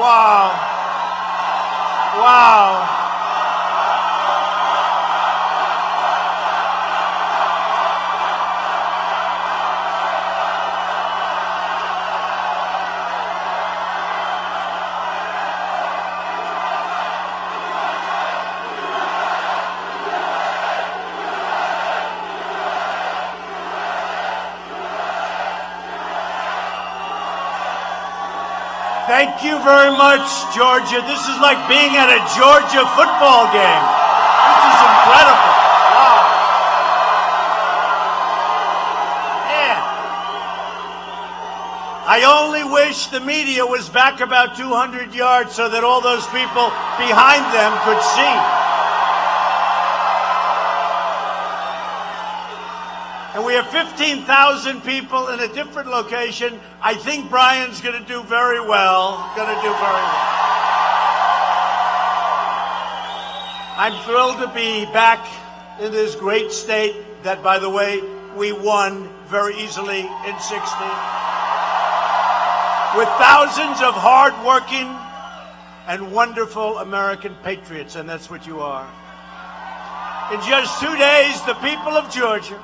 Wow. Wow. Thank you very much, Georgia. This is like being at a Georgia football game. This is incredible. Wow. Yeah. I only wish the media was back about 200 yards so that all those people behind them could see. And we have 15,000 people in a different location. I think Brian's going to do very well. I'm thrilled to be back in this great state that, by the way, we won very easily in 16. With thousands of hard-working and wonderful American patriots, and that's what you are. In just 2 days, the people of Georgia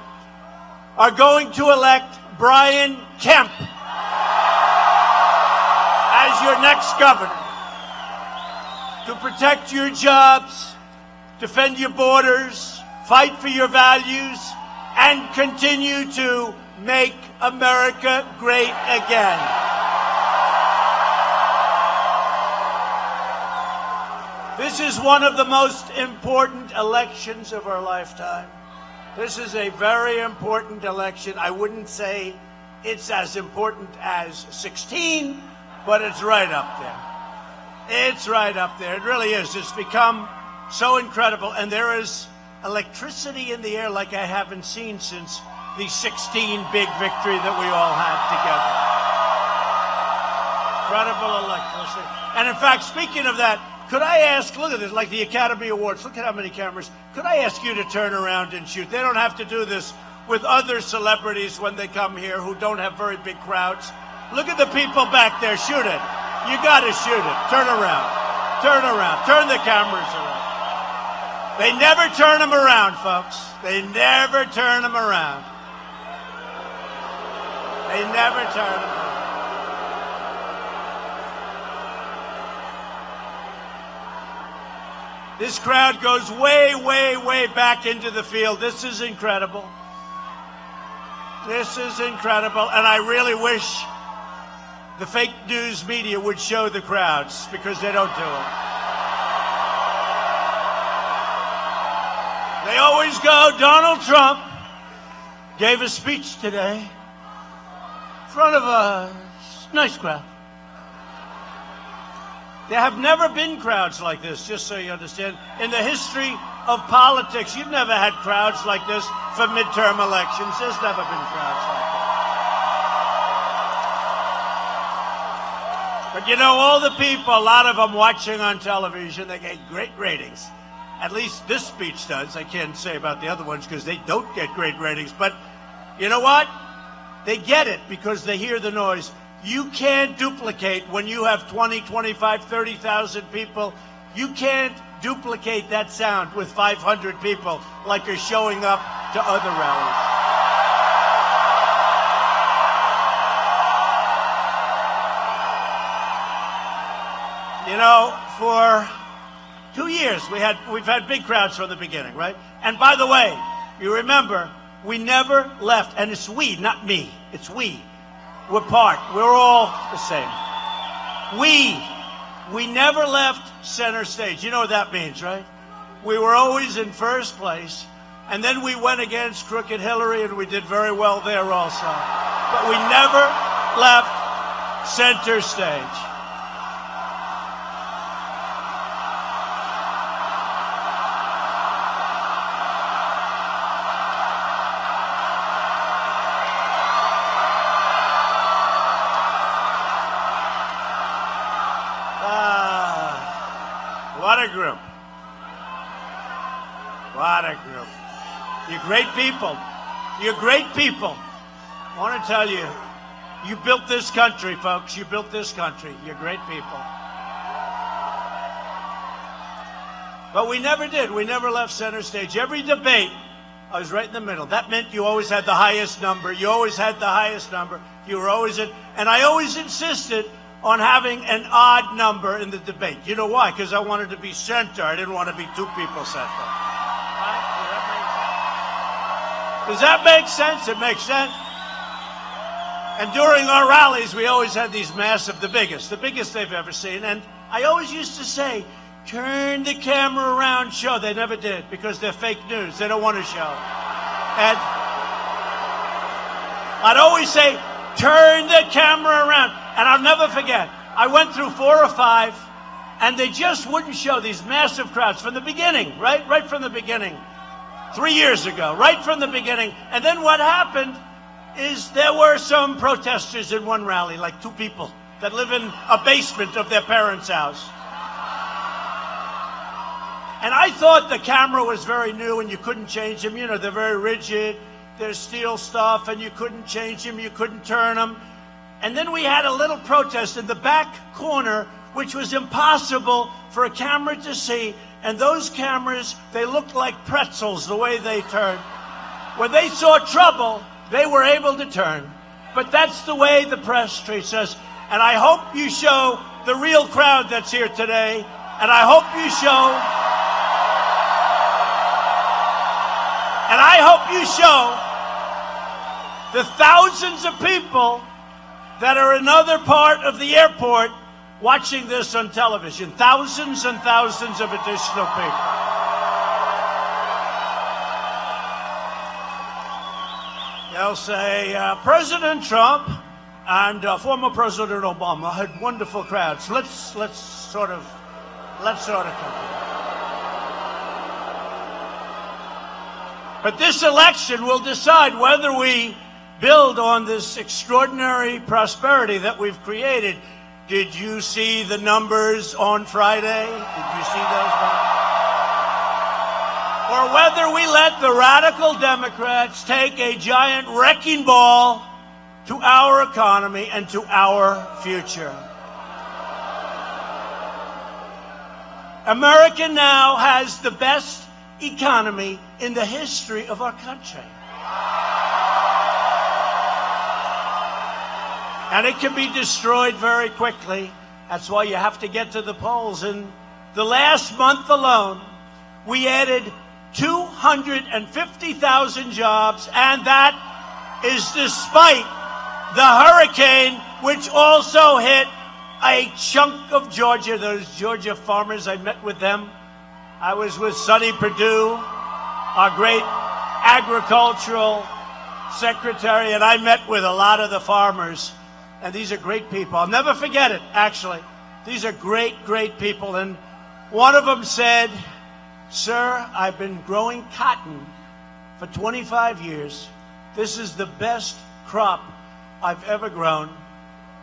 are going to elect Brian Kemp as your next governor to protect your jobs, defend your borders, fight for your values, and continue to make America great again. This is one of the most important elections of our lifetime. This is a very important election. I wouldn't say it's as important as 16, but it's right up there. It's right up there. It really is. It's become so incredible. And there is electricity in the air like I haven't seen since the 16 big victory that we all had together. Incredible electricity. And in fact, speaking of that, could I ask, look at this, like the Academy Awards, look at how many cameras. Could I ask you to turn around and shoot? They don't have to do this with other celebrities when they come here who don't have very big crowds. Look at the people back there. Shoot it. You got to shoot it. Turn around. Turn around. Turn the cameras around. They never turn them around, folks. They never turn them around. They never turn them around. This crowd goes way, way, way back into the field. This is incredible. This is incredible. And I really wish the fake news media would show the crowds because they don't do it. They always go, Donald Trump gave a speech today in front of a nice crowd. There have never been crowds like this, just so you understand. In the history of politics, you've never had crowds like this for midterm elections. There's never been crowds like that. But you know, all the people, a lot of them watching on television, they get great ratings. At least this speech does. I can't say about the other ones because they don't get great ratings. But you know what? They get it because they hear the noise. You can't duplicate when you have 20, 25, 30,000 people. You can't duplicate that sound with 500 people like you're showing up to other rallies. You know, for 2 years we've had big crowds from the beginning, right? And by the way, you remember, we never left, and it's we, not me. It's we. We're part. We're all the same. We never left center stage. You know what that means, right? We were always in first place, and then we went against Crooked Hillary, and we did very well there also. But we never left center stage. What a group. What a group. You're great people. You're great people. I want to tell you, you built this country, folks. You built this country. You're great people. But we never did. We never left center stage. Every debate, I was right in the middle. That meant you always had the highest number. You always had the highest number. You were always in. And I always insisted on having an odd number in the debate. You know why? Because I wanted to be center. I didn't want to be two people center. Right? Does that make sense? It makes sense. And during our rallies, we always had these massive, the biggest they've ever seen. And I always used to say, turn the camera around, show. They never did because they're fake news. They don't want to show. And I'd always say, turn the camera around. And I'll never forget, I went through 4 or 5, and they just wouldn't show these massive crowds from the beginning, right? Right from the beginning. 3 years ago, right from the beginning. And then what happened is there were some protesters in one rally, like 2 people that live in a basement of their parents' house. And I thought the camera was very new and you couldn't change them. You know, they're very rigid. There's steel stuff and you couldn't change them. You couldn't turn them. And then we had a little protest in the back corner, which was impossible for a camera to see. And those cameras, they looked like pretzels the way they turned. When they saw trouble, they were able to turn. But that's the way the press treats us. And I hope you show the real crowd that's here today. And I hope you show... And I hope you show the thousands of people that are another part of the airport watching this on television. Thousands and thousands of additional people. They'll say, President Trump and former President Obama had wonderful crowds. Let's sort of compare. But this election will decide whether we build on this extraordinary prosperity that we've created. Did you see the numbers on Friday? Did you see those numbers? Or whether we let the radical Democrats take a giant wrecking ball to our economy and to our future. America now has the best economy in the history of our country. And it can be destroyed very quickly. That's why you have to get to the polls. In the last month alone, we added 250,000 jobs, and that is despite the hurricane, which also hit a chunk of Georgia. Those Georgia farmers, I met with them. I was with Sonny Perdue, our great agricultural secretary, and I met with a lot of the farmers. And these are great people. I'll never forget it, actually. These are great, great people. And one of them said, Sir, I've been growing cotton for 25 years. This is the best crop I've ever grown.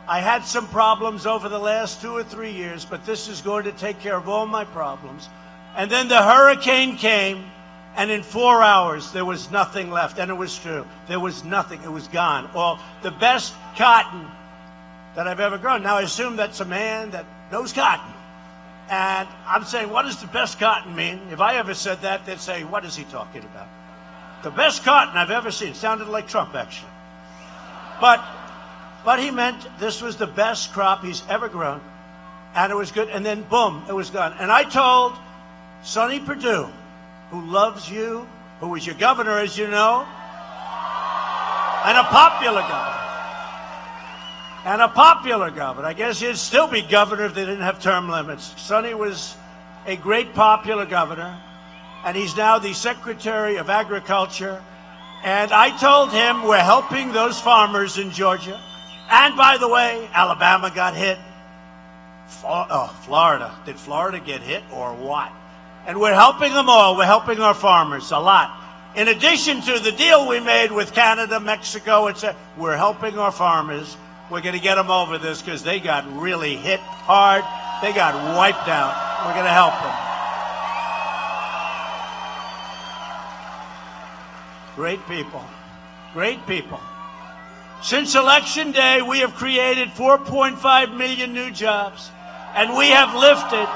I had some problems over the last 2 or 3 years, but this is going to take care of all my problems. And then the hurricane came, and in 4 hours, there was nothing left. And it was true. There was nothing. It was gone. All the best cotton that I've ever grown. Now, I assume that's a man that knows cotton. And I'm saying, what does the best cotton mean? If I ever said that, they'd say, what is he talking about? The best cotton I've ever seen. It sounded like Trump, actually. But he meant this was the best crop he's ever grown. And it was good. And then, boom, it was gone. And I told Sonny Perdue, who loves you, who was your governor, as you know, and a popular governor. And a popular governor. I guess he'd still be governor if they didn't have term limits. Sonny was a great popular governor, and he's now the Secretary of Agriculture. And I told him we're helping those farmers in Georgia. And by the way, Alabama got hit. Florida. Did Florida get hit or what? And we're helping them all. We're helping our farmers a lot. In addition to the deal we made with Canada, Mexico, etc., we're helping our farmers. We're going to get them over this because they got really hit hard. They got wiped out. We're going to help them. Great people. Great people. Since Election Day, we have created 4.5 million new jobs, and we have lifted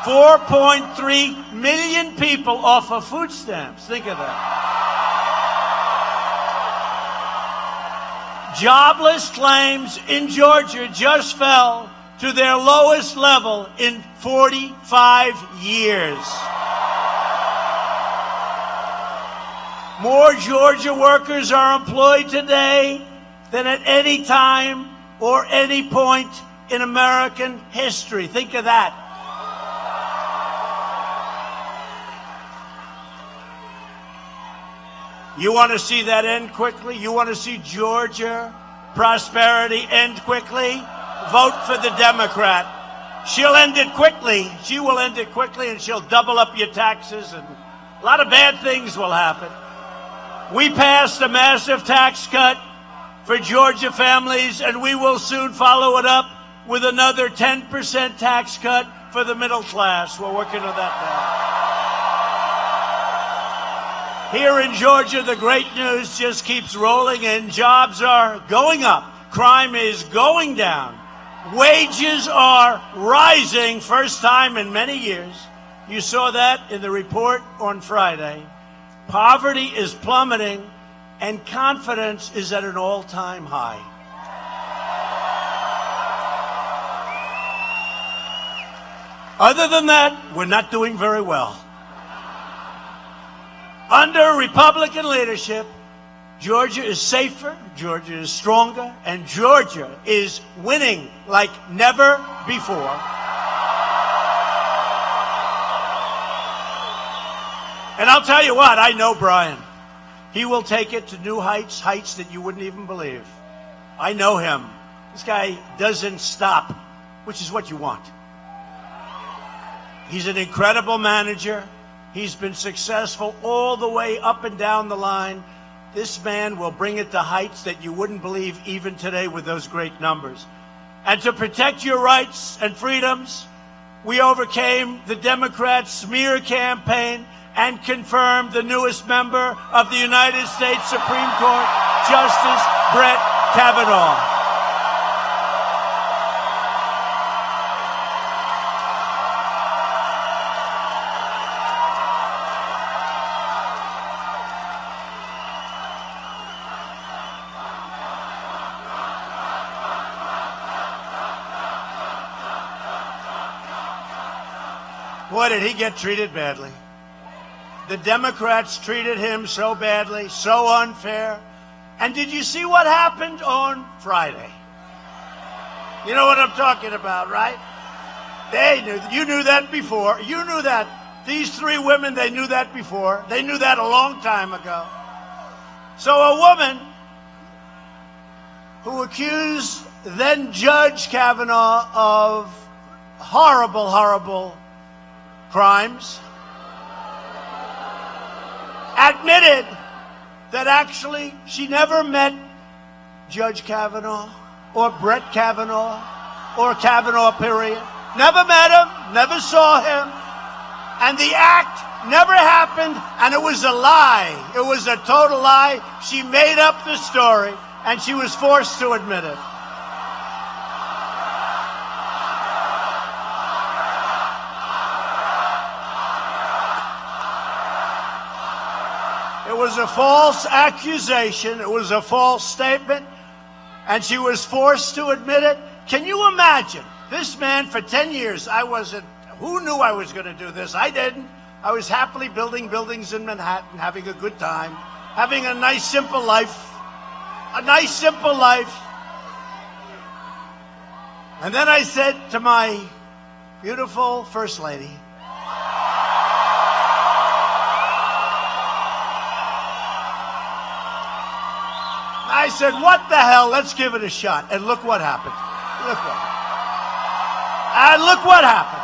4.3 million people off of food stamps. Think of that. Jobless claims in Georgia just fell to their lowest level in 45 years. More Georgia workers are employed today than at any time or any point in American history. Think of that. You want to see that end quickly? You want to see Georgia prosperity end quickly? Vote for the Democrat. She'll end it quickly. She will end it quickly, and she'll double up your taxes, and a lot of bad things will happen. We passed a massive tax cut for Georgia families, and we will soon follow it up with another 10% tax cut for the middle class. We're working on that now. Here in Georgia, the great news just keeps rolling in. Jobs are going up. Crime is going down. Wages are rising, first time in many years. You saw that in the report on Friday. Poverty is plummeting, and confidence is at an all-time high. Other than that, we're not doing very well. Under Republican leadership, Georgia is safer, Georgia is stronger, and Georgia is winning like never before. And I'll tell you what, I know Brian. He will take it to new heights, heights that you wouldn't even believe. I know him. This guy doesn't stop, which is what you want. He's an incredible manager. He's been successful all the way up and down the line. This man will bring it to heights that you wouldn't believe even today with those great numbers. And to protect your rights and freedoms, we overcame the Democrats' smear campaign and confirmed the newest member of the United States Supreme Court, Justice Brett Kavanaugh. Boy, did he get treated badly. The Democrats treated him so badly, so unfair. And did you see what happened on Friday? You know what I'm talking about, right? They knew. You knew that before. You knew that. These three women, they knew that before. They knew that a long time ago. So a woman who accused then Judge Kavanaugh of horrible, horrible crimes admitted that actually she never met Judge Kavanaugh or Brett Kavanaugh or Kavanaugh, period. Never met him, never saw him, and the act never happened, and it was a lie. It was a total lie. She made up the story, and she was forced to admit it. It was a false accusation. It was a false statement. And she was forced to admit it. Can you imagine? This man, for 10 years, who knew I was going to do this? I didn't. I was happily building buildings in Manhattan, having a good time, having a nice, simple life. A nice, simple life. And then I said to my beautiful First Lady, I said, what the hell? Let's give it a shot. And look what happened. Look what happened.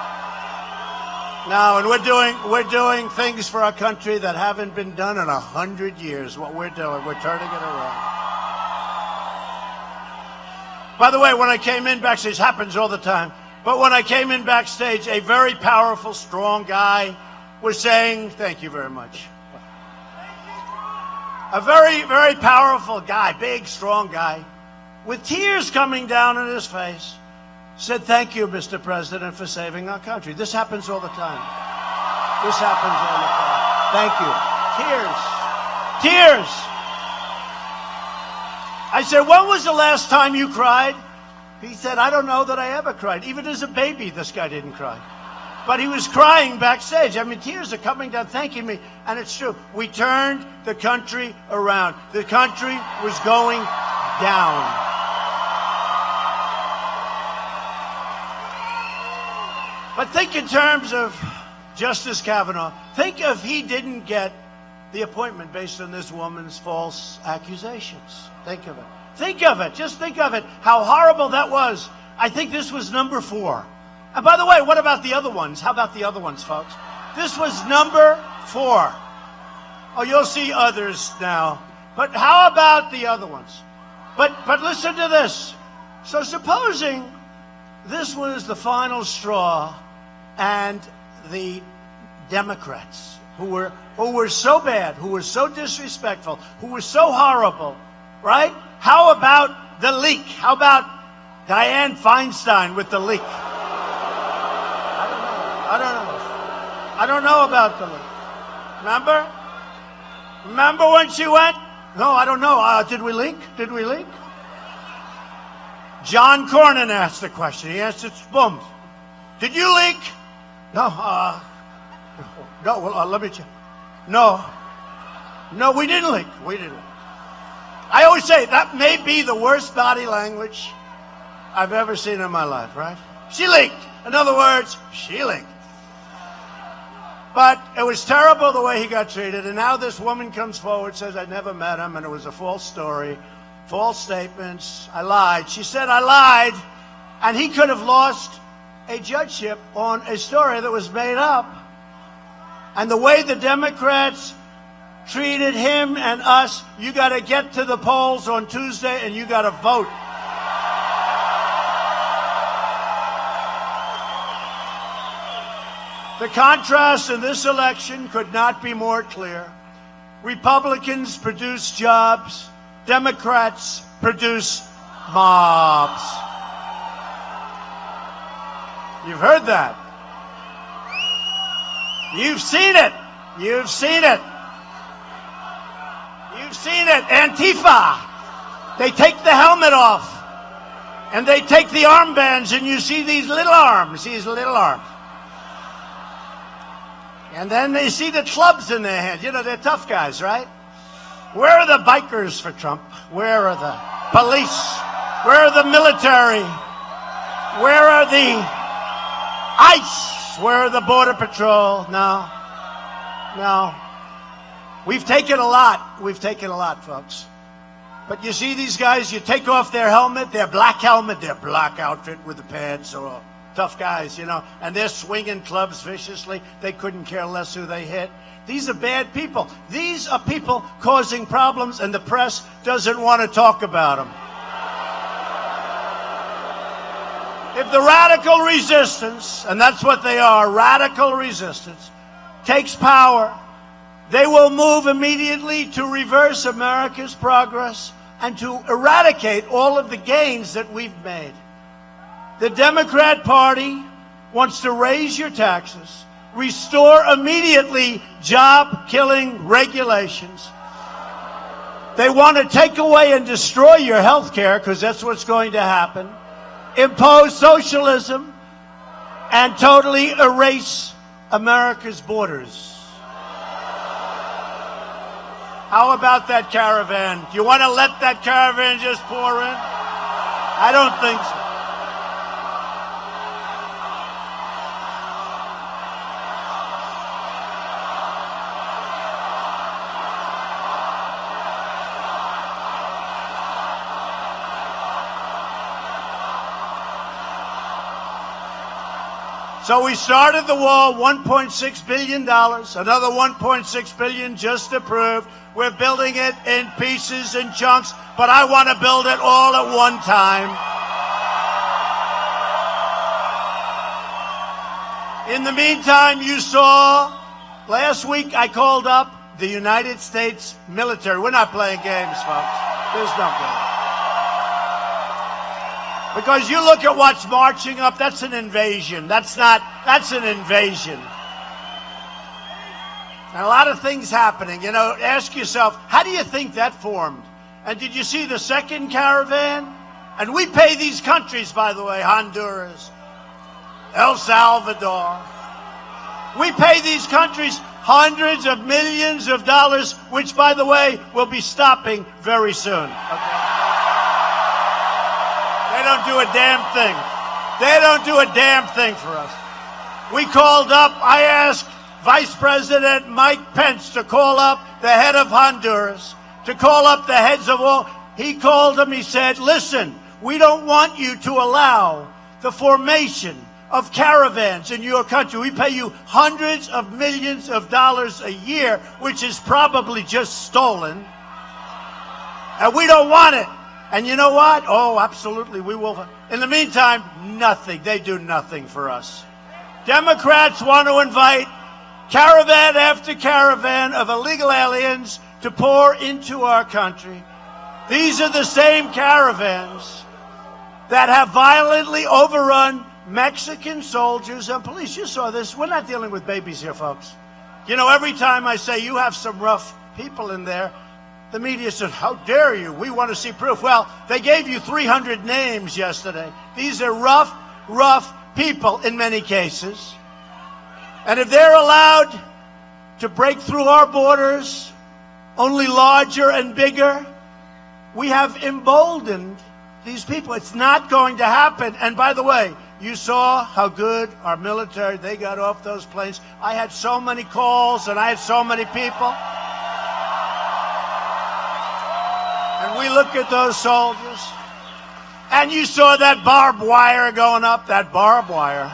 Now, and we're doing things for our country that haven't been done in 100 years. What we're doing, we're turning it around. By the way, when I came in backstage, happens all the time, but when I came in backstage, a very powerful, strong guy was saying, thank you very much. A very, very powerful guy, big, strong guy, with tears coming down in his face, said, "Thank you, Mr. President, for saving our country." This happens all the time. This happens all the time. Thank you. Tears. Tears. I said, "When was the last time you cried?" He said, "I don't know that I ever cried." Even as a baby, this guy didn't cry. But he was crying backstage. I mean, tears are coming down, thanking me. And it's true. We turned the country around. The country was going down. But think in terms of Justice Kavanaugh. Think if he didn't get the appointment based on this woman's false accusations. Think of it. Think of it. Just think of it. How horrible that was. I think this was number 4. And by the way, what about the other ones? How about the other ones, folks? This was number 4. Oh, you'll see others now. But how about the other ones? But listen to this. So supposing this was the final straw and the Democrats who were so bad, who were so disrespectful, who were so horrible, right? How about the leak? How about Dianne Feinstein with the leak? I don't know about the leak. Remember when she went? No, I don't know. Did we leak? Did we leak? John Cornyn asked the question. He answered, boom. Did you leak? No. No, well, let me check. No, we didn't leak. We didn't leak. I always say that may be the worst body language I've ever seen in my life, right? She leaked. In other words, she leaked. But it was terrible the way he got treated. And now this woman comes forward, says, "I never met him, and it was a false story, false statements. I lied." She said, "I lied." And he could have lost a judgeship on a story that was made up. And the way the Democrats treated him and us, you got to get to the polls on Tuesday and you got to vote. The contrast in this election could not be more clear. Republicans produce jobs, Democrats produce mobs. You've heard that. You've seen it. You've seen it. You've seen it. Antifa. They take the helmet off. And they take the armbands, and you see these little arms. And then they see the clubs in their hand. You know, they're tough guys, right? Where are the bikers for Trump? Where are the police? Where are the military? Where are the ICE? Where are the Border Patrol? No. We've taken a lot. We've taken a lot, folks. But you see these guys, you take off their helmet, their black helmet, their black outfit with the pads, so tough guys, you know, and they're swinging clubs viciously. They couldn't care less who they hit. These are bad people. These are people causing problems, and the press doesn't want to talk about them. If the radical resistance, and that's what they are, radical resistance, takes power, they will move immediately to reverse America's progress and to eradicate all of the gains that we've made. The Democrat Party wants to raise your taxes, restore immediately job-killing regulations. They want to take away and destroy your health care, because that's what's going to happen. Impose socialism and totally erase America's borders. How about that caravan? Do you want to let that caravan just pour in? I don't think so. So we started the wall, $1.6 billion, another $1.6 billion just approved. We're building it in pieces and chunks, but I want to build it all at one time. In the meantime, you saw, last week I called up the United States military. We're not playing games, folks. There's no game. Because you look at what's marching up, that's an invasion. That's an invasion. And a lot of things happening. You know, ask yourself, how do you think that formed? And did you see the second caravan? And we pay these countries, by the way, Honduras, El Salvador. We pay these countries hundreds of millions of dollars, which, by the way, will be stopping very soon. Okay? They don't do a damn thing. They don't do a damn thing for us. We called up, I asked Vice President Mike Pence to call up the head of Honduras, to call up the heads of all. He called them, he said, listen, we don't want you to allow the formation of caravans in your country. We pay you hundreds of millions of dollars a year, which is probably just stolen. And we don't want it. And you know what? Oh, absolutely, we will. In the meantime, nothing. They do nothing for us. Democrats want to invite caravan after caravan of illegal aliens to pour into our country. These are the same caravans that have violently overrun Mexican soldiers and police. You saw this. We're not dealing with babies here, folks. You know, every time I say you have some rough people in there, the media says, how dare you? We want to see proof. Well, they gave you 300 names yesterday. These are rough people in many cases. And if they're allowed to break through our borders, only larger and bigger, we have emboldened these people. It's not going to happen. And by the way, you saw how good our military, they got off those planes. I had so many calls and I had so many people. And we look at those soldiers, and you saw that barbed wire going up, that barbed wire.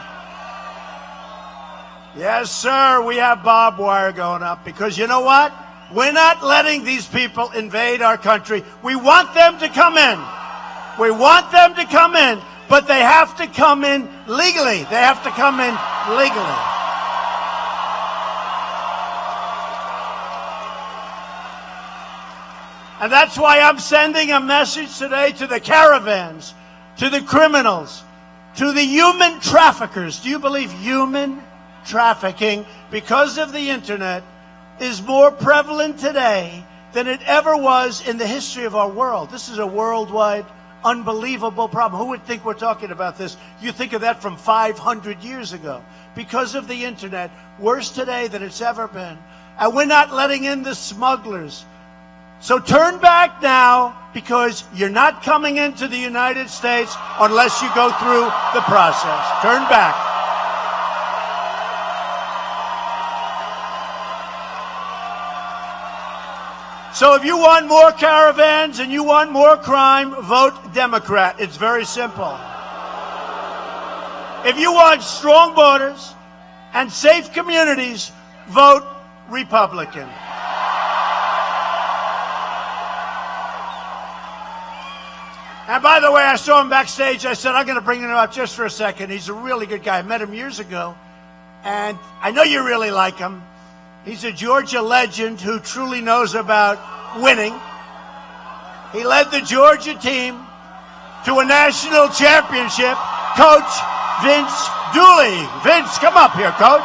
Yes, sir, we have barbed wire going up because you know what? We're not letting these people invade our country. We want them to come in. We want them to come in, but they have to come in legally. They have to come in legally. And that's why I'm sending a message today to the caravans, to the criminals, to the human traffickers. Do you believe human trafficking, because of the internet, is more prevalent today than it ever was in the history of our world? This is a worldwide, unbelievable problem. Who would think we're talking about this? You think of that from 500 years ago. Because of the internet, worse today than it's ever been. And we're not letting in the smugglers. So turn back now, because you're not coming into the United States unless you go through the process. Turn back. So if you want more caravans and you want more crime, vote Democrat. It's very simple. If you want strong borders and safe communities, vote Republican. And by the way, I saw him backstage. I said, I'm going to bring him up just for a second. He's a really good guy. I met him years ago, and I know you really like him. He's a Georgia legend who truly knows about winning. He led the Georgia team to a national championship. Coach Vince Dooley. Vince, come up here, Coach.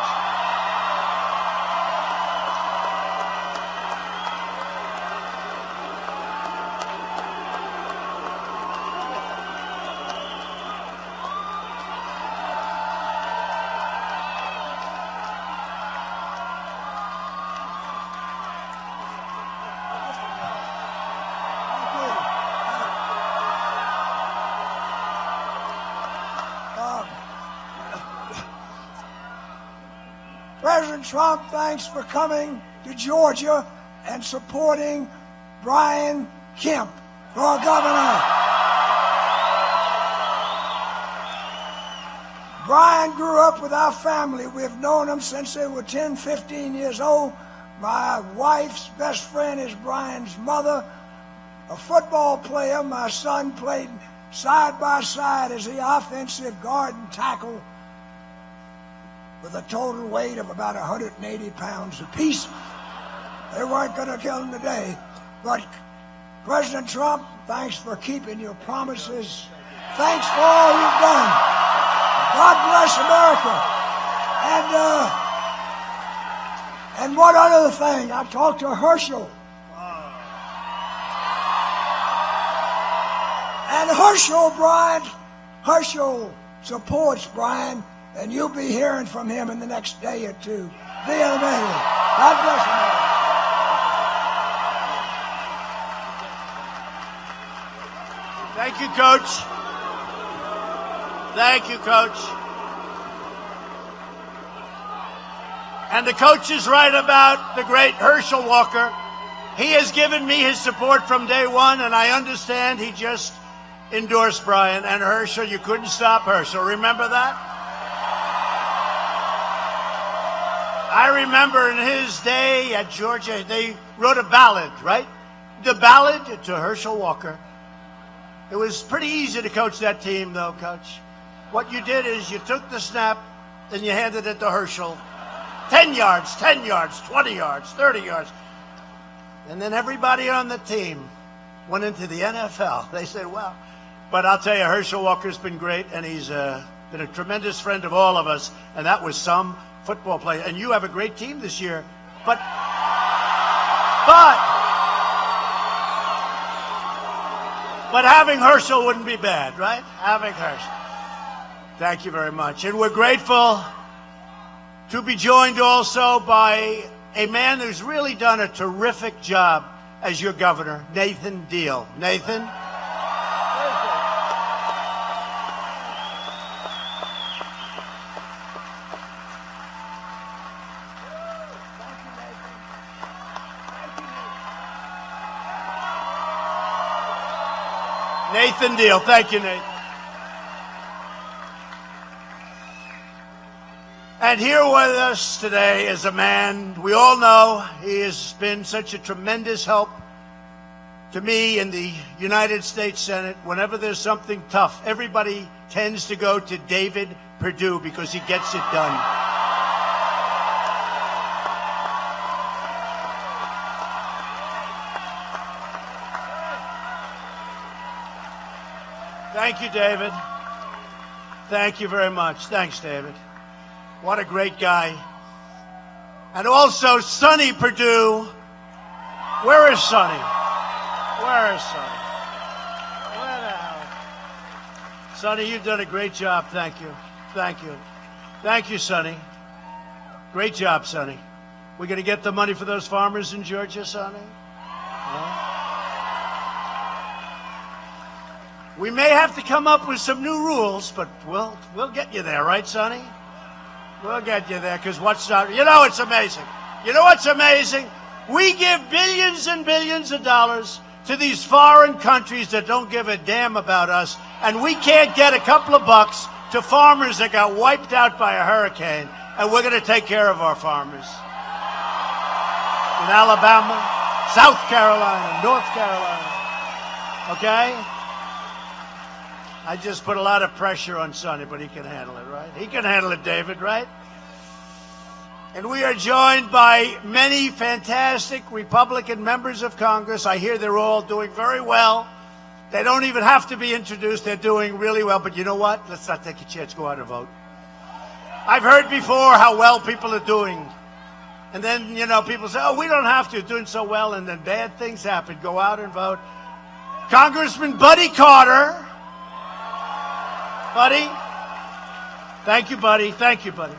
President Trump, thanks for coming to Georgia and supporting Brian Kemp for our governor. Brian grew up with our family. We've known him since they were 10, 15 years old. My wife's best friend is Brian's mother, a football player. My son played side by side as the offensive guard and tackle with a total weight of about 180 pounds apiece. They weren't going to kill him today. But President Trump, thanks for keeping your promises Thanks for all you've done. God bless America. And one other thing, I talked to Herschel. And Herschel supports Brian, and you'll be hearing from him in the next day or two via the mail. God bless America. Thank you, Coach. Thank you, Coach. And the coach is right about the great Herschel Walker. He has given me his support from day one, and I understand he just endorsed Brian. And Herschel, you couldn't stop Herschel. Remember that? I remember in his day at Georgia, they wrote a ballad, right? The ballad to Herschel Walker. It was pretty easy to coach that team, though, Coach. What you did is you took the snap and you handed it to Herschel. 10 yards, 10 yards, 20 yards, 30 yards. And then everybody on the team went into the NFL. They said, well, but I'll tell you, Herschel Walker's been great, and he's been a tremendous friend of all of us, and that was some football player. And you have a great team this year. But having Herschel wouldn't be bad, right? Having Herschel. Thank you very much. And we're grateful to be joined also by a man who's really done a terrific job as your governor, Nathan Deal. Nathan? Nathan Deal. Thank you, Nathan. And here with us today is a man we all know. He has been such a tremendous help to me in the United States Senate. Whenever there's something tough, everybody tends to go to David Perdue because he gets it done. Thank you, David. Thank you very much. Thanks, David. What a great guy. And also, Sonny Perdue. Where is Sonny? Where is Sonny? Where the hell? Sonny, you've done a great job. Thank you. Thank you. Thank you, Sonny. Great job, Sonny. We're going to get the money for those farmers in Georgia, Sonny? Yeah. We may have to come up with some new rules, but we'll get you there, right, Sonny? We'll get you there, because what's not... You know, it's amazing. You know what's amazing? We give billions and billions of dollars to these foreign countries that don't give a damn about us, and we can't get a couple of bucks to farmers that got wiped out by a hurricane, and we're going to take care of our farmers. In Alabama, South Carolina, North Carolina. Okay? I just put a lot of pressure on Sonny, but he can handle it, right? He can handle it, David, right? And we are joined by many fantastic Republican members of Congress. I hear they're all doing very well. They don't even have to be introduced. They're doing really well. But you know what? Let's not take a chance. Go out and vote. I've heard before how well people are doing. And then, you know, people say, oh, we don't have to. Doing so well. And then bad things happen. Go out and vote. Congressman Buddy Carter. Buddy. Thank you, Buddy. Thank you, Buddy.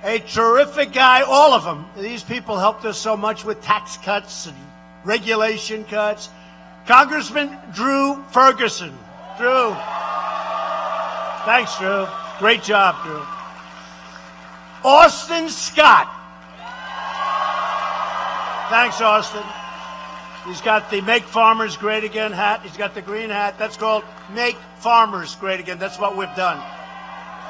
A terrific guy, all of them. These people helped us so much with tax cuts and regulation cuts. Congressman Drew Ferguson. Drew. Thanks, Drew. Great job, Drew. Austin Scott. Thanks, Austin. He's got the Make Farmers Great Again hat. He's got the green hat. That's called Make Farmers Great Again. That's what we've done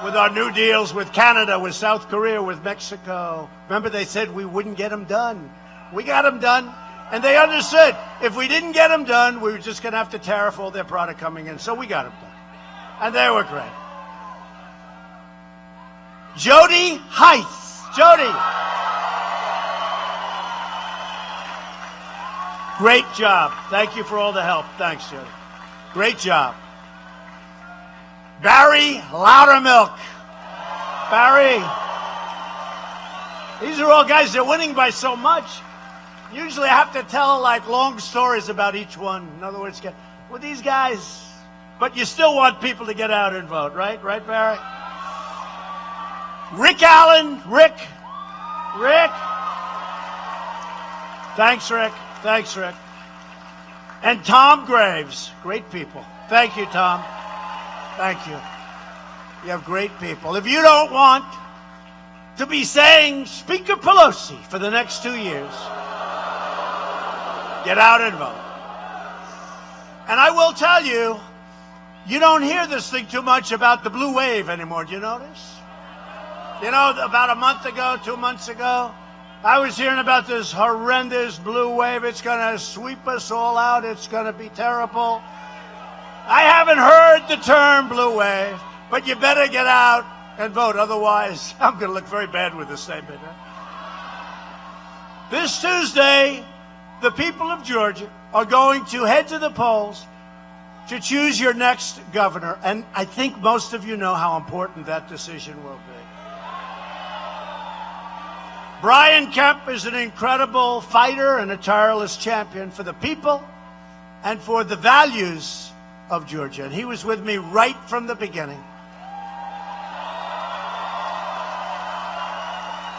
with our new deals with Canada, with South Korea, with Mexico. Remember, they said we wouldn't get them done. We got them done. And they understood if we didn't get them done, we were just going to have to tariff all their product coming in. So we got them done. And they were great. Jody Heiss. Jody. Great job. Thank you for all the help. Thanks, Jody. Great job. Barry Loudermilk. Barry. These are all guys that are winning by so much. Usually I have to tell like long stories about each one. In other words, with these guys, but you still want people to get out and vote, right? Right, Barry? Rick Allen. Rick. Thanks, Rick. Thanks, Rick. And Tom Graves. Great people. Thank you, Tom. Thank you. You have great people. If you don't want to be saying Speaker Pelosi for the next 2 years, get out and vote. And I will tell you, you don't hear this thing too much about the blue wave anymore. Do you notice? You know, about a month ago, 2 months ago, I was hearing about this horrendous blue wave. It's going to sweep us all out. It's going to be terrible. I haven't heard the term blue wave, but you better get out and vote. Otherwise, I'm going to look very bad with this statement. This Tuesday, the people of Georgia are going to head to the polls to choose your next governor. And I think most of you know how important that decision will be. Brian Kemp is an incredible fighter and a tireless champion for the people and for the values of Georgia. And he was with me right from the beginning.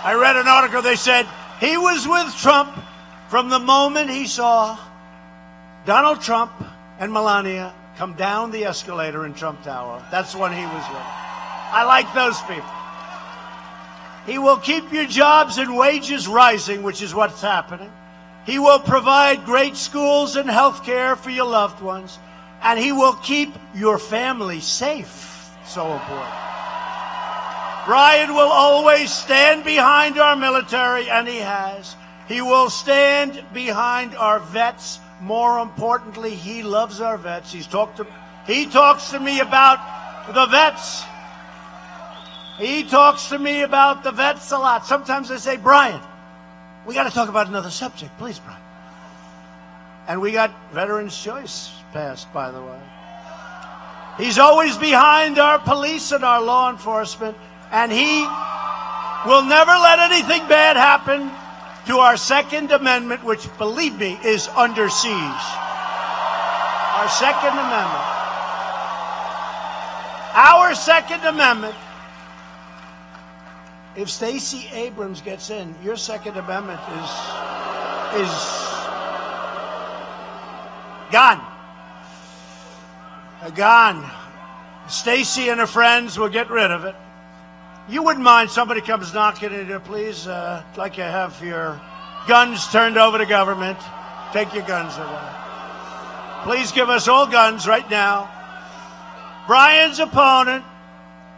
I read an article, they said he was with Trump from the moment he saw Donald Trump and Melania come down the escalator in Trump Tower. That's when he was with. I like those people. He will keep your jobs and wages rising, which is what's happening. He will provide great schools and health care for your loved ones. And he will keep your family safe. So important. Brian will always stand behind our military, and he has. He will stand behind our vets. More importantly, he loves our vets. He talks to me about the vets. He talks to me about the vets a lot. Sometimes I say, Brian, we got to talk about another subject. Please, Brian. And we got Veterans' Choice passed, by the way. He's always behind our police and our law enforcement, and he will never let anything bad happen to our Second Amendment, which, believe me, is under siege. Our Second Amendment. Our Second Amendment. If Stacey Abrams gets in, your Second Amendment is gone. Gone. Stacey and her friends will get rid of it. You wouldn't mind somebody comes knocking at you, please, like you have your guns turned over to government. Take your guns away. Please give us all guns right now. Brian's opponent,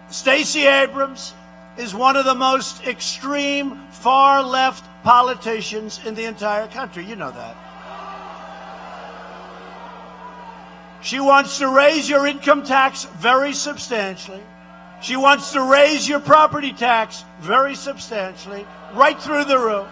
Stacey Abrams, is one of the most extreme far-left politicians in the entire country. You know that. She wants to raise your income tax very substantially. She wants to raise your property tax very substantially, right through the roof.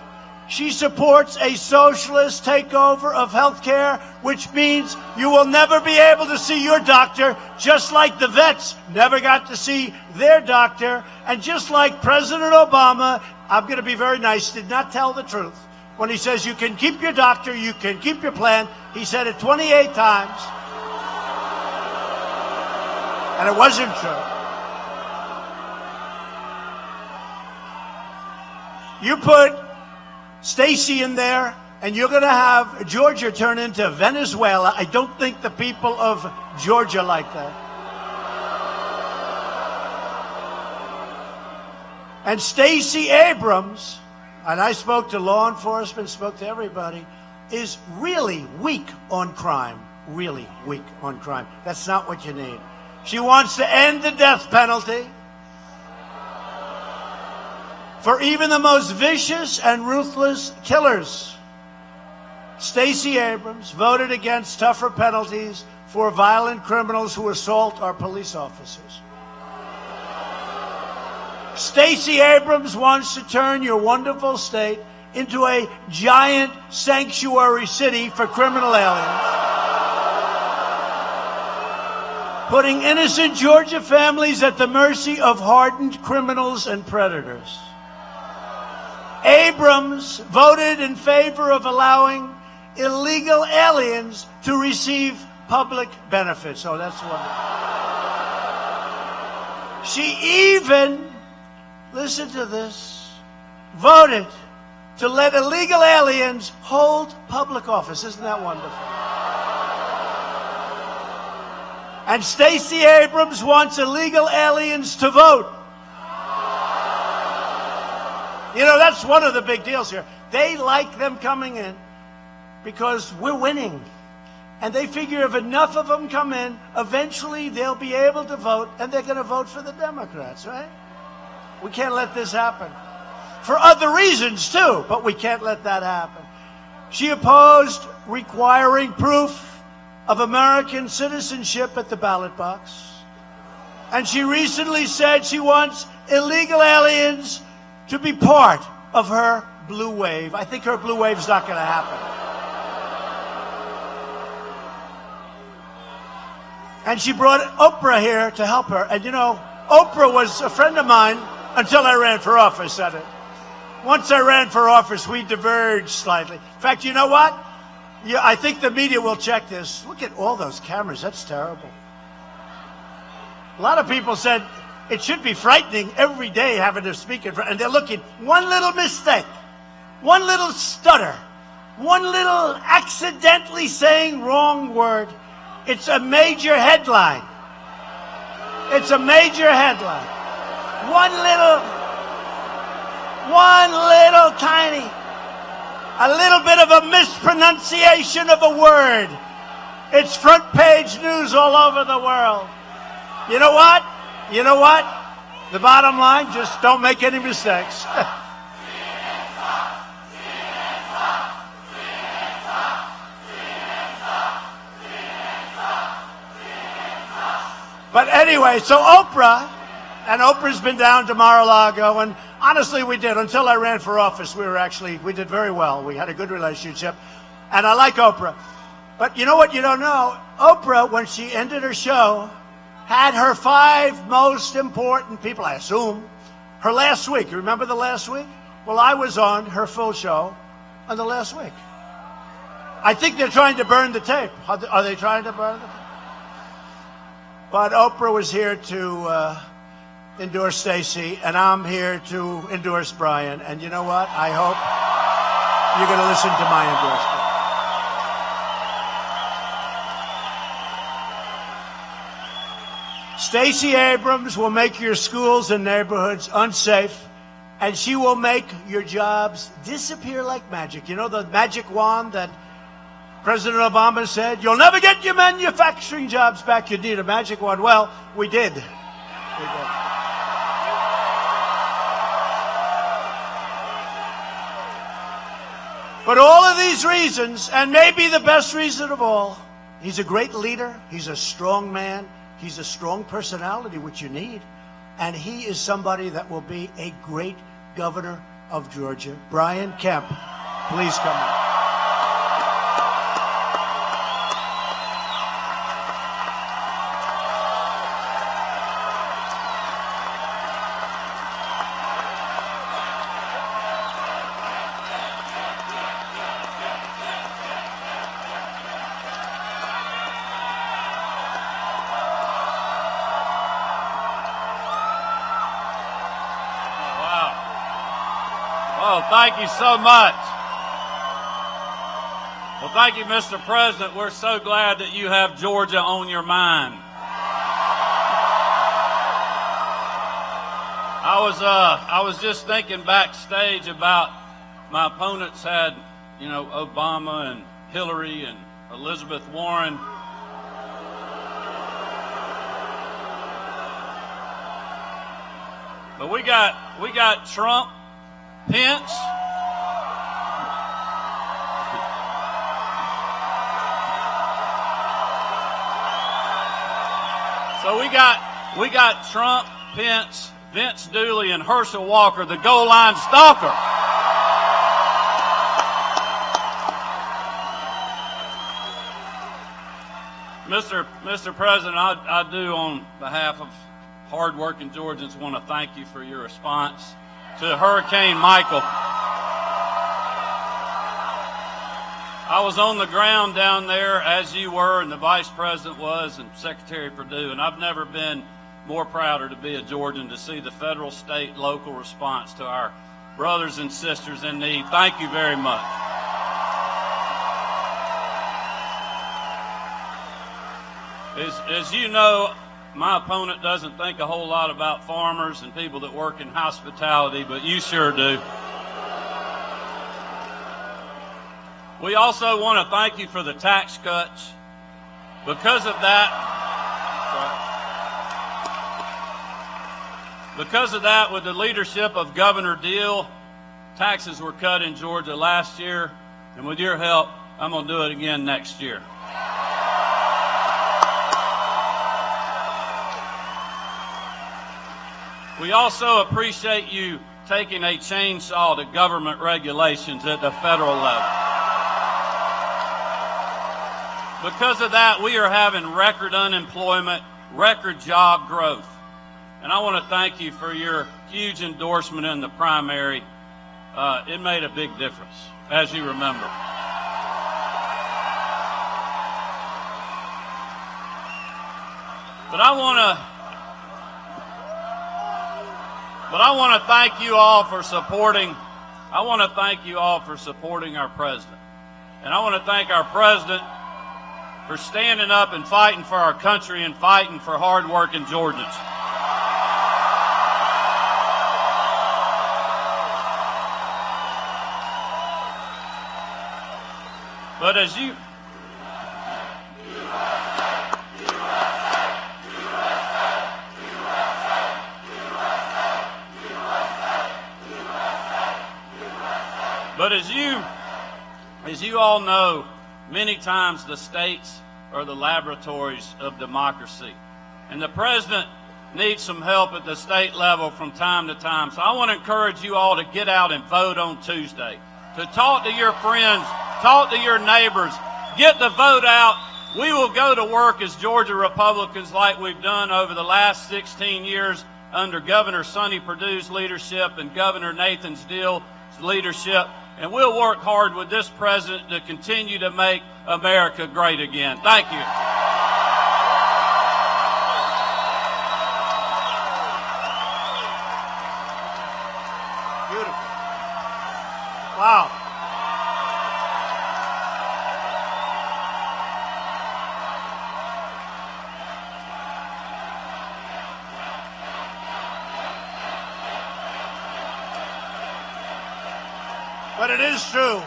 She supports a socialist takeover of health care, which means you will never be able to see your doctor, just like the vets never got to see their doctor. And just like President Obama, I'm going to be very nice, did not tell the truth. When he says you can keep your doctor, you can keep your plan, he said it 28 times. And it wasn't true. You put Stacey in there, and you're going to have Georgia turn into Venezuela. I don't think the people of Georgia like that. And Stacey Abrams, and I spoke to law enforcement, spoke to everybody, is really weak on crime. Really weak on crime. That's not what you need. She wants to end the death penalty for even the most vicious and ruthless killers. Stacey Abrams voted against tougher penalties for violent criminals who assault our police officers. Stacey Abrams wants to turn your wonderful state into a giant sanctuary city for criminal aliens. putting innocent Georgia families at the mercy of hardened criminals and predators. Abrams voted in favor of allowing illegal aliens to receive public benefits. Oh, that's wonderful. She even, listen to this, voted to let illegal aliens hold public office. Isn't that wonderful? And Stacey Abrams wants illegal aliens to vote. You know, that's one of the big deals here. They like them coming in because we're winning. And they figure if enough of them come in, eventually they'll be able to vote, and they're going to vote for the Democrats, right? We can't let this happen. For other reasons, too, but we can't let that happen. She opposed requiring proof of American citizenship at the ballot box. And she recently said she wants illegal aliens to be part of her blue wave. I think her blue wave's not going to happen. And she brought Oprah here to help her. And you know, Oprah was a friend of mine until I ran for office, Senator. Once I ran for office, we diverged slightly. In fact, you know what? Yeah, I think the media will check this. Look at all those cameras. That's terrible. A lot of people said it should be frightening every day having to speak in front. And they're looking. One little mistake, one little stutter, one little accidentally saying wrong word. It's a major headline. It's a major headline. One little tiny, a little bit of a mispronunciation of a word. It's front page news all over the world. You know what? You know what? The bottom line, just don't make any mistakes. But anyway, so Oprah's been down to Mar-a-Lago, and honestly, we did. Until I ran for office, we did very well. We had a good relationship, and I like Oprah. But you know what you don't know? Oprah, when she ended her show, had her 5 most important people, I assume, her last week. You remember the last week? Well, I was on her full show on the last week. I think they're trying to burn the tape. Are they trying to burn the tape? But Oprah was here to endorse Stacey, and I'm here to endorse Brian. And you know what? I hope you're going to listen to my endorsement. Stacey Abrams will make your schools and neighborhoods unsafe, and she will make your jobs disappear like magic. You know the magic wand that President Obama said, you'll never get your manufacturing jobs back. You need a magic wand. Well, we did. We did. But all of these reasons, and maybe the best reason of all, he's a great leader. He's a strong man. He's a strong personality, which you need. And he is somebody that will be a great governor of Georgia. Brian Kemp, please come on. Oh, thank you so much. Well, thank you, Mr. President. We're so glad that you have Georgia on your mind. I was just thinking backstage about my opponents had, you know, Obama and Hillary and Elizabeth Warren. But we got Trump, Pence. So we got Trump, Pence, Vince Dooley, and Herschel Walker, the goal line stalker. Mr. President, I do, on behalf of hardworking Georgians, want to thank you for your response to Hurricane Michael. I was on the ground down there, as you were, and the Vice President was, and Secretary Perdue, and I've never been more prouder to be a Georgian to see the federal, state, local response to our brothers and sisters in need. Thank you very much. As you know, my opponent doesn't think a whole lot about farmers and people that work in hospitality, but you sure do. We also want to thank you for the tax cuts. Because of that, with the leadership of Governor Deal, taxes were cut in Georgia last year, and with your help, I'm going to do it again next year. We also appreciate you taking a chainsaw to government regulations at the federal level. Because of that, we are having record unemployment, record job growth. And I want to thank you for your huge endorsement in the primary. It made a big difference, as you remember. But I want to thank you all for supporting. I want to thank you all for supporting our president. And I want to thank our president for standing up and fighting for our country and fighting for hardworking Georgians. But as you As you all know, many times the states are the laboratories of democracy. And the president needs some help at the state level from time to time. So I want to encourage you all to get out and vote on Tuesday. To talk to your friends, talk to your neighbors, get the vote out. We will go to work as Georgia Republicans like we've done over the last 16 years under Governor Sonny Perdue's leadership and Governor Nathan Deal's leadership. And we'll work hard with this president to continue to make America great again. Thank you. Beautiful. Wow. But it is true.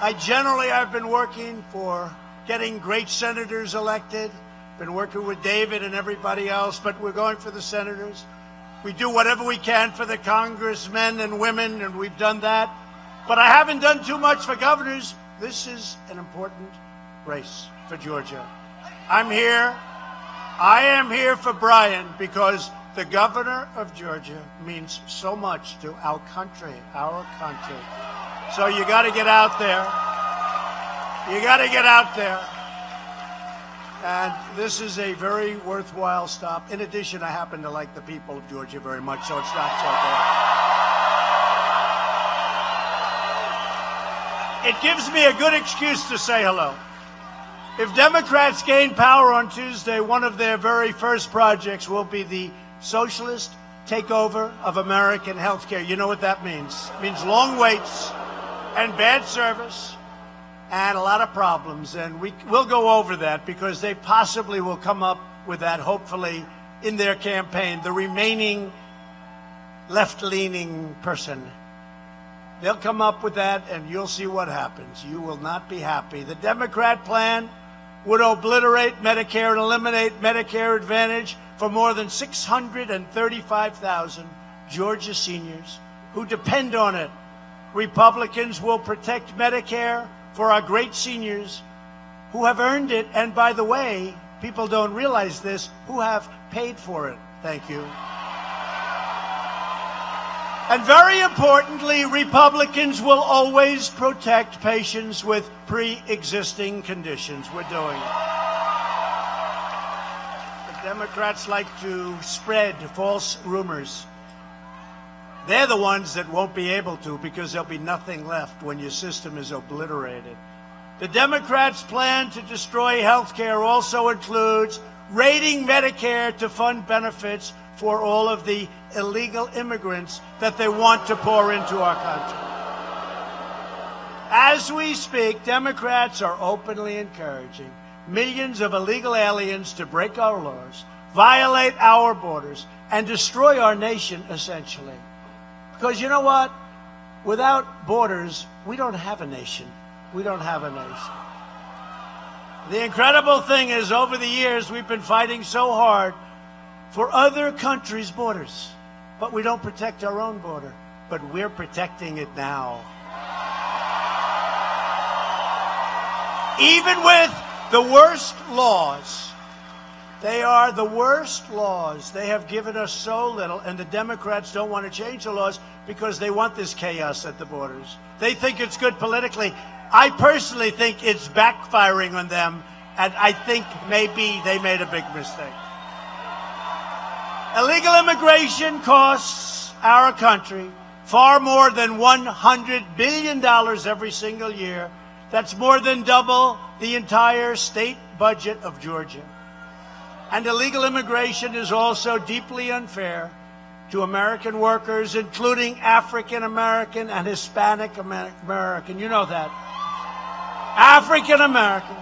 I've been working for getting great senators elected. Been working with David and everybody else, but we're going for the senators. We do whatever we can for the congressmen and women, and we've done that. But I haven't done too much for governors. This is an important race for Georgia. I am here for Brian because the governor of Georgia means so much to our country. So you got to get out there. And this is a very worthwhile stop. In addition, I happen to like the people of Georgia very much, so it's not so bad. It gives me a good excuse to say hello. If Democrats gain power on Tuesday, one of their very first projects will be the socialist takeover of American health care. You know what that means? It means long waits and bad service and a lot of problems. And we'll go over that because they possibly will come up with that, hopefully, in their campaign. The remaining left-leaning person. They'll come up with that, and you'll see what happens. You will not be happy. The Democrat plan would obliterate Medicare and eliminate Medicare Advantage for more than 635,000 Georgia seniors who depend on it. Republicans will protect Medicare for our great seniors who have earned it, and by the way, people don't realize this, who have paid for it. Thank you. And very importantly, Republicans will always protect patients with pre-existing conditions. We're doing it. Democrats like to spread false rumors. They're the ones that won't be able to, because there'll be nothing left when your system is obliterated. The Democrats' plan to destroy health care also includes raiding Medicare to fund benefits for all of the illegal immigrants that they want to pour into our country. As we speak, Democrats are openly encouraging millions of illegal aliens to break our laws, violate our borders, and destroy our nation, essentially. Because you know what? Without borders, we don't have a nation. We don't have a nation. The incredible thing is, over the years, we've been fighting so hard for other countries' borders, but we don't protect our own border. But we're protecting it now. Even with the worst laws, they are the worst laws. They have given us so little, and the Democrats don't want to change the laws because they want this chaos at the borders. They think it's good politically. I personally think it's backfiring on them, and I think maybe they made a big mistake. Illegal immigration costs our country far more than $100 billion every single year. That's more than double the entire state budget of Georgia. And illegal immigration is also deeply unfair to American workers, including African American and Hispanic American. You know that. African American,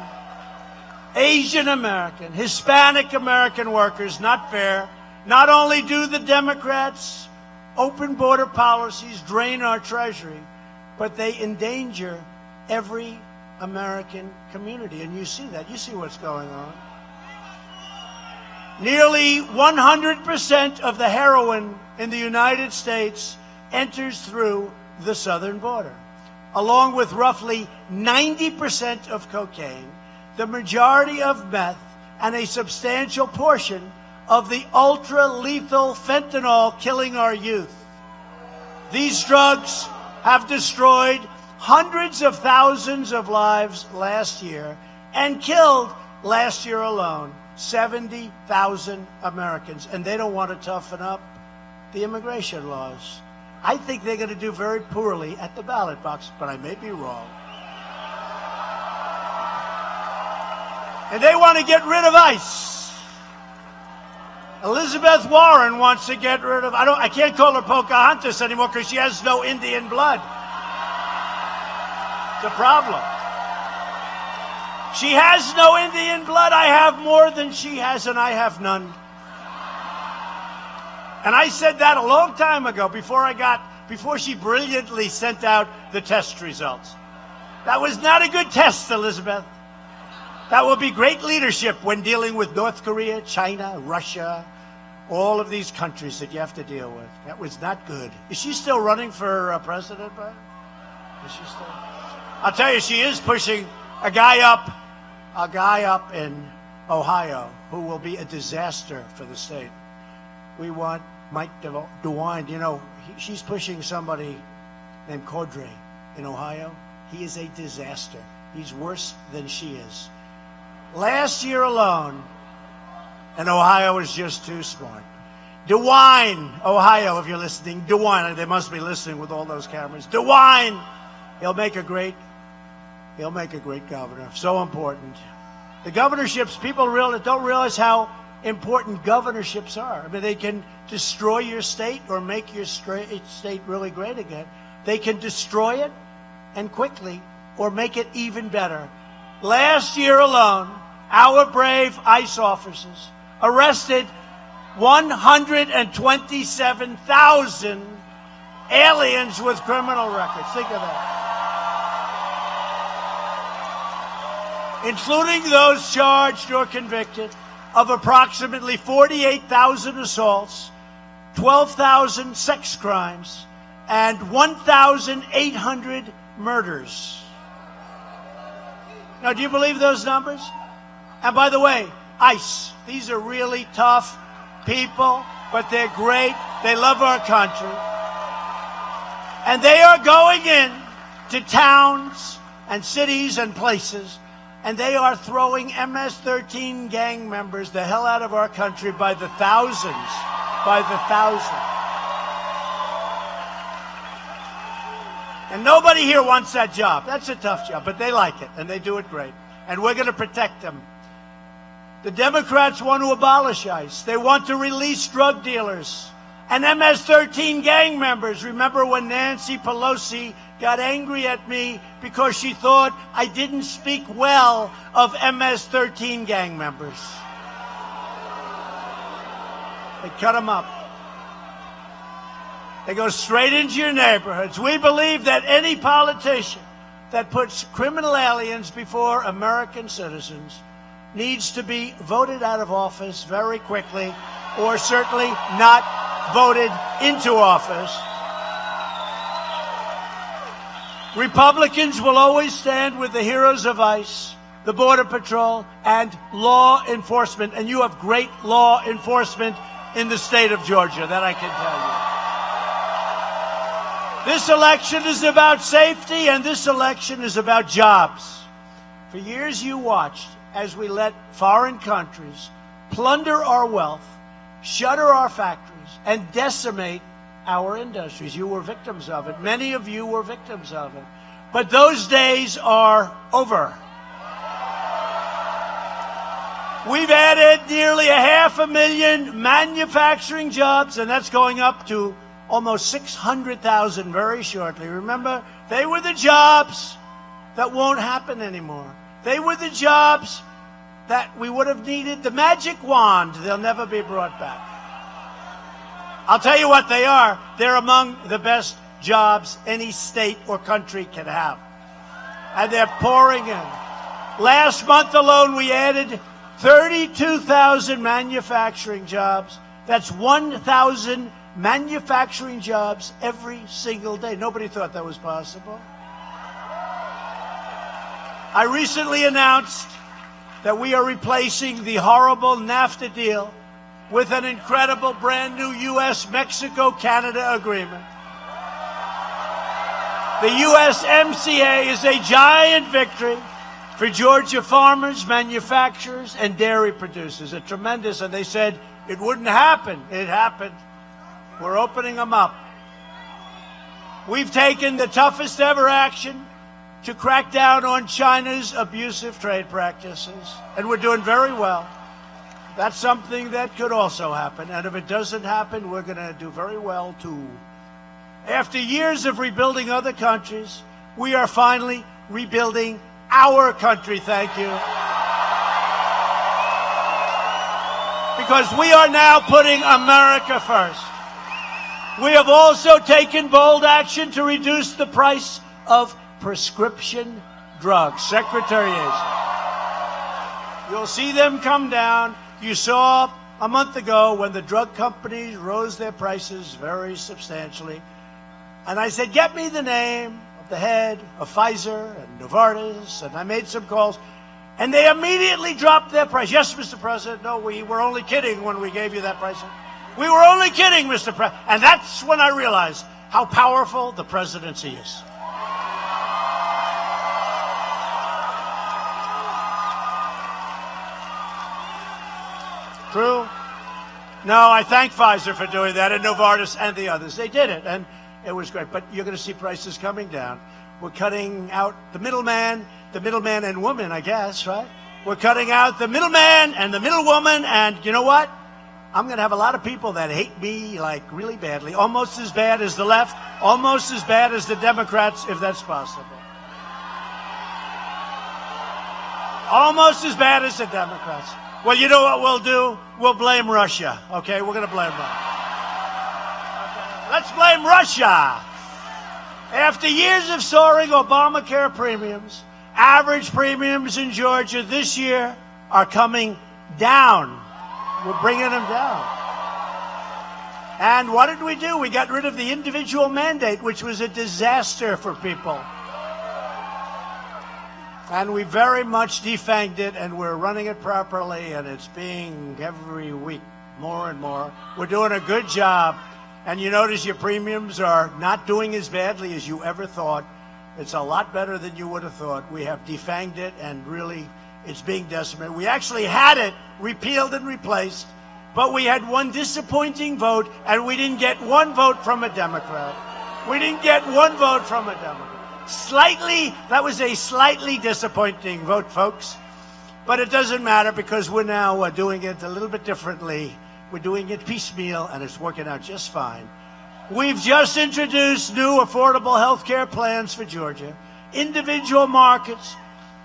Asian American, Hispanic American workers, not fair. Not only do the Democrats' open border policies drain our treasury, but they endanger every American community. And you see that. You see what's going on. Nearly 100% of the heroin in the United States enters through the southern border, along with roughly 90% of cocaine, the majority of meth, and a substantial portion of the ultra-lethal fentanyl killing our youth. These drugs have destroyed hundreds of thousands of lives last year and killed, last year alone, 70,000 Americans. And they don't want to toughen up the immigration laws. I think they're going to do very poorly at the ballot box, but I may be wrong. And they want to get rid of ICE. Elizabeth Warren wants to get rid of, I can't call her Pocahontas anymore because she has no Indian blood. It's a problem. She has no Indian blood. I have more than she has, and I have none. And I said that a long time ago, before she brilliantly sent out the test results. That was not a good test, Elizabeth. That will be great leadership when dealing with North Korea, China, Russia, all of these countries that you have to deal with. That was not good. Is she still running for president, Brian? Is she still? I'll tell you, she is pushing a guy up in Ohio who will be a disaster for the state. We want Mike DeWine. You know, she's pushing somebody named Cordray in Ohio. He is a disaster. He's worse than she is. Last year alone, and Ohio is just too smart. DeWine, Ohio, if you're listening, DeWine, they must be listening with all those cameras. DeWine, he'll make a great governor. So important. The governorships, people don't realize how important governorships are. I mean, they can destroy your state or make your state really great again. They can destroy it and quickly or make it even better. Last year alone, our brave ICE officers arrested 127,000 aliens with criminal records. Think of that. Including those charged or convicted of approximately 48,000 assaults, 12,000 sex crimes, and 1,800 murders. Now, do you believe those numbers? And by the way, ICE, these are really tough people, but they're great. They love our country. And they are going in to towns and cities and places And they are throwing MS-13 gang members the hell out of our country by the thousands. By the thousands. And nobody here wants that job. That's a tough job, but they like it, and they do it great. And we're going to protect them. The Democrats want to abolish ICE. They want to release drug dealers and MS-13 gang members. Remember when Nancy Pelosi got angry at me because she thought I didn't speak well of MS-13 gang members? They cut them up. They go straight into your neighborhoods. We believe that any politician that puts criminal aliens before American citizens needs to be voted out of office very quickly, or certainly not voted into office. Republicans will always stand with the heroes of ICE, the Border Patrol, and law enforcement. And you have great law enforcement in the state of Georgia, that I can tell you. This election is about safety, and this election is about jobs. For years you watched as we let foreign countries plunder our wealth, shutter our factories, and decimate our industries. You were victims of it. Many of you were victims of it. But those days are over. We've added nearly 500,000 manufacturing jobs, and that's going up to almost 600,000 very shortly. Remember, they were the jobs that won't happen anymore. They were the jobs that we would have needed the magic wand. They'll never be brought back. I'll tell you what they are. They're among the best jobs any state or country can have. And they're pouring in. Last month alone, we added 32,000 manufacturing jobs. That's 1,000 manufacturing jobs every single day. Nobody thought that was possible. I recently announced that we are replacing the horrible NAFTA deal with an incredible brand new U.S.-Mexico-Canada agreement. The USMCA is a giant victory for Georgia farmers, manufacturers, and dairy producers. It's tremendous, and they said it wouldn't happen. It happened. We're opening them up. We've taken the toughest ever action to crack down on China's abusive trade practices, and we're doing very well. That's something that could also happen, and if it doesn't happen, we're going to do very well, too. After years of rebuilding other countries, we are finally rebuilding our country, thank you. Because we are now putting America first. We have also taken bold action to reduce the price of prescription drugs. Secretary Azar. You'll see them come down. You saw a month ago when the drug companies rose their prices very substantially. And I said, get me the name of the head of Pfizer and Novartis, and I made some calls. And they immediately dropped their price. Yes, Mr. President, no, we were only kidding when we gave you that price. We were only kidding, Mr. President. And that's when I realized how powerful the presidency is. True? No, I thank Pfizer for doing that, and Novartis and the others. They did it, and it was great. But you're going to see prices coming down. We're cutting out the middleman and woman, I guess, right? We're cutting out the middleman and the middlewoman, and you know what? I'm going to have a lot of people that hate me, like, really badly. Almost as bad as the left, almost as bad as the Democrats, if that's possible. Almost as bad as the Democrats. Well, you know what we'll do? We'll blame Russia, okay? We're going to blame Russia. Okay. Let's blame Russia. After years of soaring Obamacare premiums, average premiums in Georgia this year are coming down. We're bringing them down. And what did we do? We got rid of the individual mandate, which was a disaster for people. And we very much defanged it, and we're running it properly, and it's being every week more and more. We're doing a good job. And you notice your premiums are not doing as badly as you ever thought. It's a lot better than you would have thought. We have defanged it, and really, it's being decimated. We actually had it repealed and replaced, but we had one disappointing vote, and we didn't get one vote from a Democrat. We didn't get one vote from a Democrat. That was a slightly disappointing vote, folks. But it doesn't matter because we're now doing it a little bit differently. We're doing it piecemeal, and it's working out just fine. We've just introduced new affordable health care plans for Georgia. Individual markets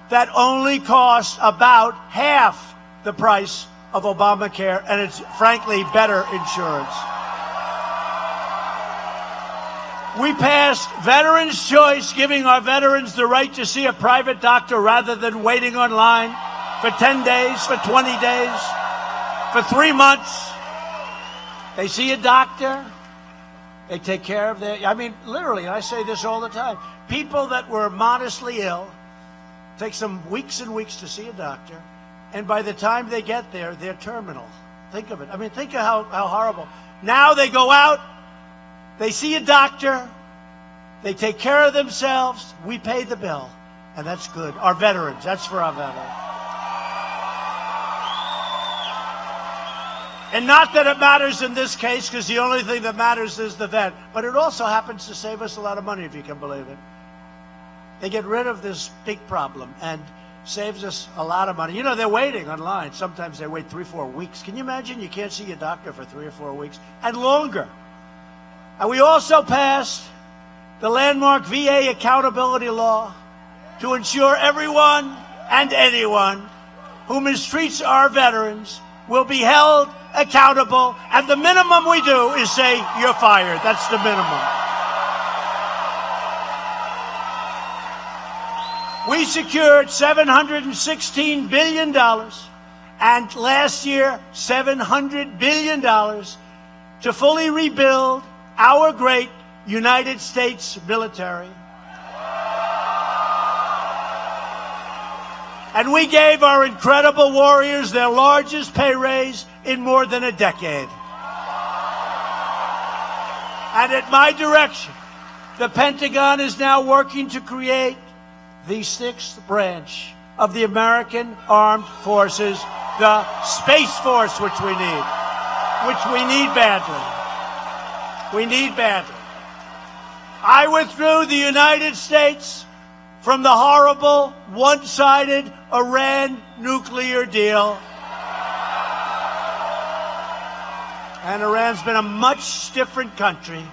that only cost about half the price of Obamacare, and it's frankly better insurance. We passed Veterans Choice, giving our veterans the right to see a private doctor rather than waiting online for 10 days, for 20 days, for 3 months. They see a doctor. They take care of literally, I say this all the time. People that were modestly ill take some weeks and weeks to see a doctor, and by the time they get there, they're terminal. Think of it. Think of how horrible. Now they go out, they see a doctor, they take care of themselves, we pay the bill, and that's good. Our veterans, that's for our veterans. And not that it matters in this case, because the only thing that matters is the vet, but it also happens to save us a lot of money, if you can believe it. They get rid of this big problem and saves us a lot of money. They're waiting online. Sometimes they wait 3-4 weeks. Can you imagine? You can't see your doctor for 3 or 4 weeks and longer. And we also passed the landmark VA accountability law to ensure everyone and anyone who mistreats our veterans will be held accountable. And the minimum we do is say, you're fired. That's the minimum. We secured $716 billion, and last year, $700 billion to fully rebuild our great United States military. And we gave our incredible warriors their largest pay raise in more than a decade. And at my direction, the Pentagon is now working to create the 6th branch of the American Armed Forces, the Space Force, which we need badly. We need badly. I withdrew the United States from the horrible, one-sided Iran nuclear deal. And Iran's been a much different country.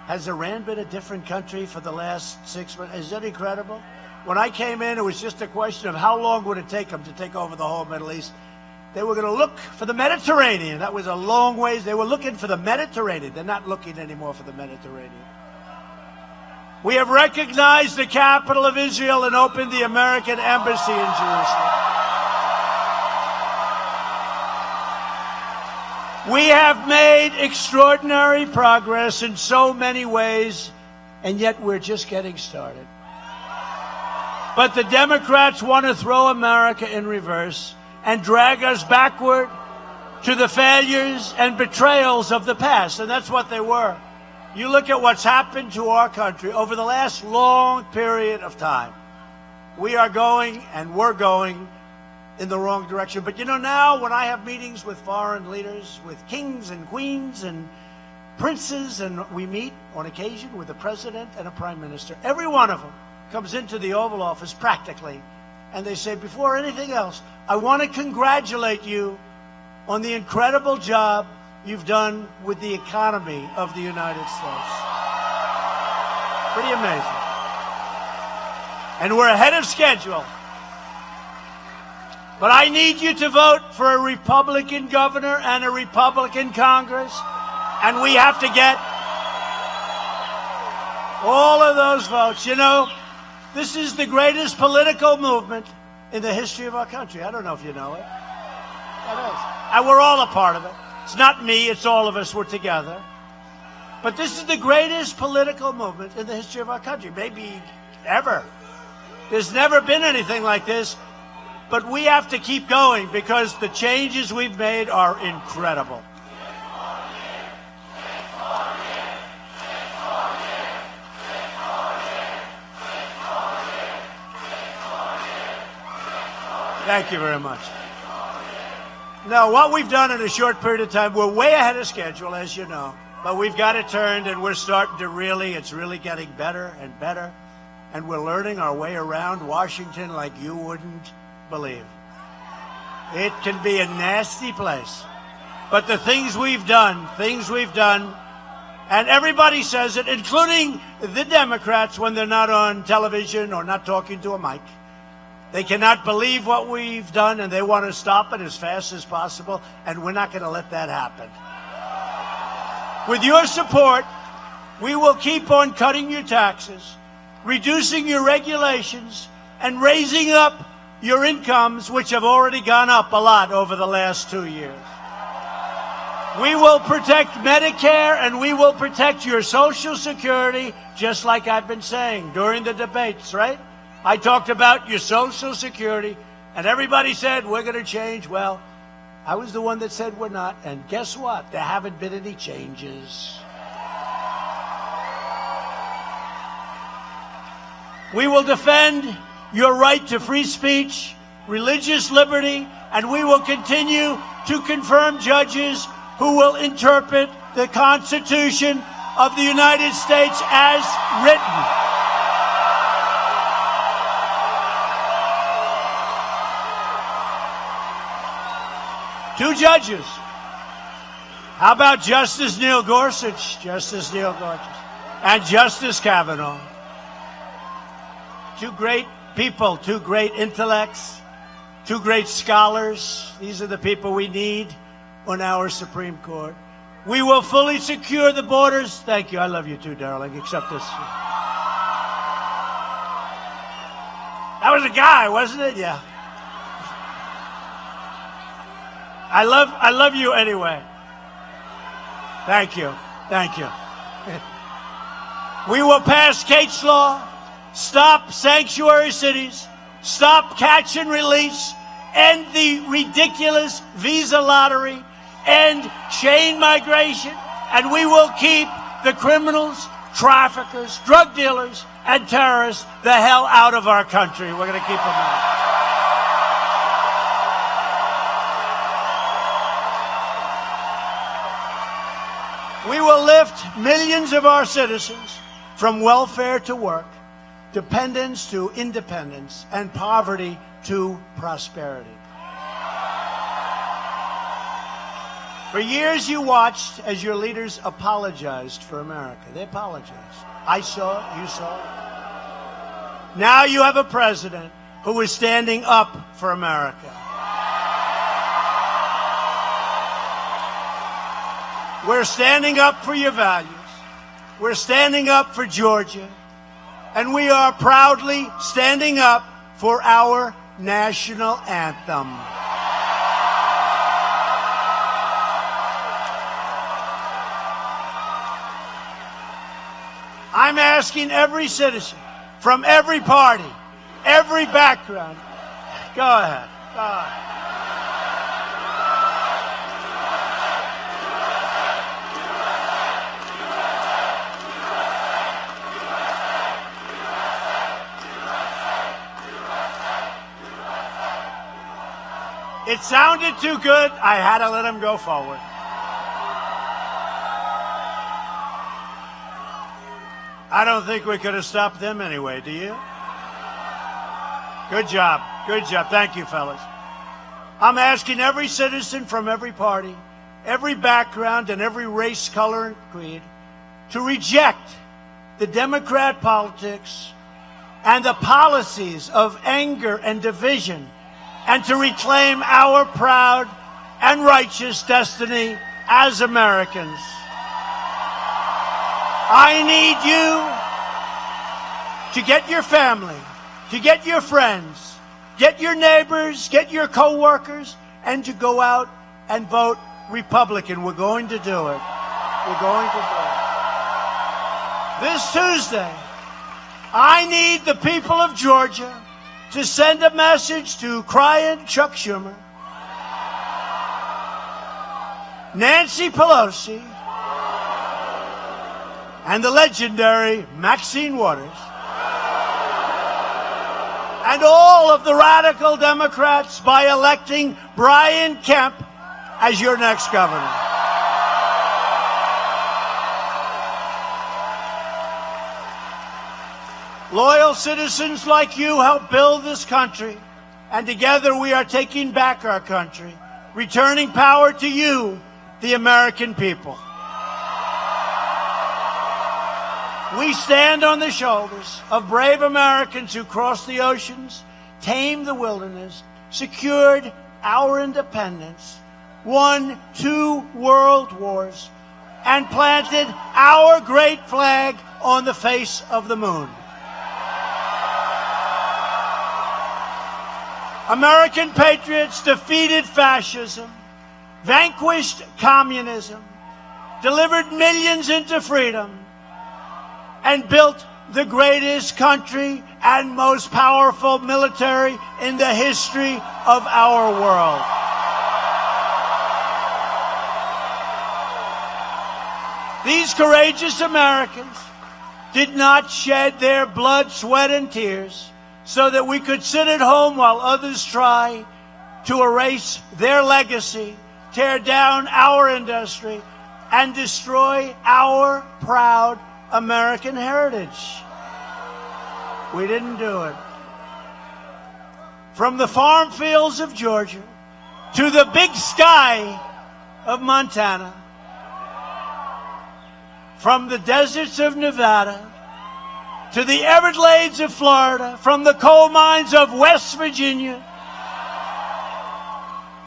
Has Iran been a different country for the last 6 months? Is that incredible? When I came in, it was just a question of how long would it take them to take over the whole Middle East. They were going to look for the Mediterranean. That was a long ways. They were looking for the Mediterranean. They're not looking anymore for the Mediterranean. We have recognized the capital of Israel and opened the American embassy in Jerusalem. We have made extraordinary progress in so many ways, and yet we're just getting started. But the Democrats want to throw America in reverse and drag us backward to the failures and betrayals of the past, and that's what they were. You look at what's happened to our country over the last long period of time. We are going, and we're going, in the wrong direction. But now when I have meetings with foreign leaders, with kings and queens and princes, and we meet on occasion with a president and a prime minister, every one of them comes into the Oval Office practically, and they say, before anything else, I want to congratulate you on the incredible job you've done with the economy of the United States. Pretty amazing. And we're ahead of schedule. But I need you to vote for a Republican governor and a Republican Congress, and we have to get all of those votes. This is the greatest political movement in the history of our country. I don't know if you know it. It is. And we're all a part of it. It's not me, it's all of us. We're together. But this is the greatest political movement in the history of our country, maybe ever. There's never been anything like this. But we have to keep going because the changes we've made are incredible. Thank you very much. No, what we've done in a short period of time, we're way ahead of schedule, as you know. But we've got it turned, and we're starting to it's really getting better and better. And we're learning our way around Washington like you wouldn't believe. It can be a nasty place. But the things we've done, and everybody says it, including the Democrats when they're not on television or not talking to a mic. They cannot believe what we've done, and they want to stop it as fast as possible, and we're not going to let that happen. With your support, we will keep on cutting your taxes, reducing your regulations, and raising up your incomes, which have already gone up a lot over the last 2 years. We will protect Medicare, and we will protect your Social Security, just like I've been saying during the debates, right? I talked about your Social Security, and everybody said, we're going to change. Well, I was the one that said we're not, and guess what? There haven't been any changes. We will defend your right to free speech, religious liberty, and we will continue to confirm judges who will interpret the Constitution of the United States as written. 2 judges. How about Justice Neil Gorsuch? Justice Neil Gorsuch. And Justice Kavanaugh. 2 great people, 2 great intellects, 2 great scholars. These are the people we need on our Supreme Court. We will fully secure the borders. Thank you. I love you too, darling, except this. That was a guy, wasn't it? Yeah. I love you anyway. Thank you. Thank you. We will pass Kate's Law, stop sanctuary cities, stop catch and release, end the ridiculous visa lottery, end chain migration, and we will keep the criminals, traffickers, drug dealers, and terrorists the hell out of our country. We're going to keep them out. We will lift millions of our citizens from welfare to work, dependence to independence, and poverty to prosperity. For years you watched as your leaders apologized for America. They apologized. I saw it, you saw it. Now you have a president who is standing up for America. We're standing up for your values. We're standing up for Georgia. And we are proudly standing up for our national anthem. I'm asking every citizen from every party, every background. Go ahead. Go ahead. It sounded too good. I had to let him go forward. I don't think we could have stopped them anyway, do you? Good job. Good job. Thank you, fellas. I'm asking every citizen from every party, every background, and every race, color, and creed to reject the Democrat politics and the policies of anger and division, and to reclaim our proud and righteous destiny as Americans. I need you to get your family, to get your friends, get your neighbors, get your co-workers, and to go out and vote Republican. We're going to do it. We're going to do it. This Tuesday, I need the people of Georgia to send a message to crying Chuck Schumer, Nancy Pelosi, and the legendary Maxine Waters, and all of the radical Democrats by electing Brian Kemp as your next governor. Loyal citizens like you helped build this country, and together we are taking back our country, returning power to you, the American people. We stand on the shoulders of brave Americans who crossed the oceans, tamed the wilderness, secured our independence, won 2 world wars, and planted our great flag on the face of the moon. American patriots defeated fascism, vanquished communism, delivered millions into freedom, and built the greatest country and most powerful military in the history of our world. These courageous Americans did not shed their blood, sweat, and tears so that we could sit at home while others try to erase their legacy, tear down our industry, and destroy our proud American heritage. We didn't do it. From the farm fields of Georgia to the big sky of Montana, from the deserts of Nevada to the Everglades of Florida, from the coal mines of West Virginia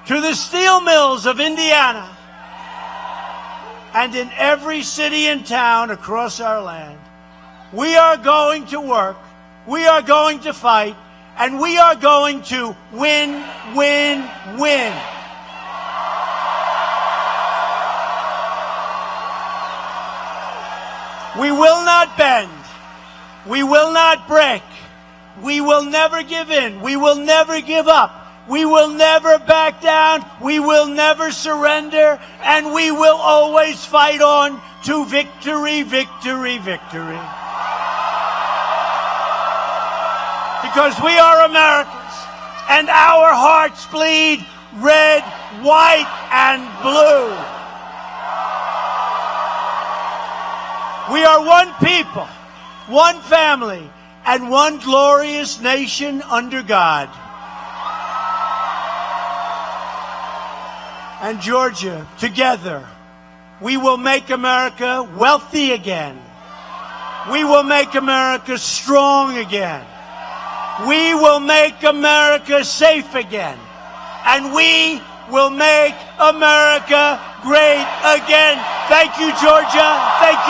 to the steel mills of Indiana, and in every city and town across our land, we are going to work, we are going to fight, and we are going to win, win, win. We will not bend. We will not break. We will never give in. We will never give up. We will never back down. We will never surrender. And we will always fight on to victory, victory, victory. Because we are Americans, and our hearts bleed red, white, and blue. We are one people, one family, and one glorious nation under God. And Georgia, together, we will make America wealthy again. We will make America strong again. We will make America safe again. And we will make America great again. Thank you, Georgia. Thank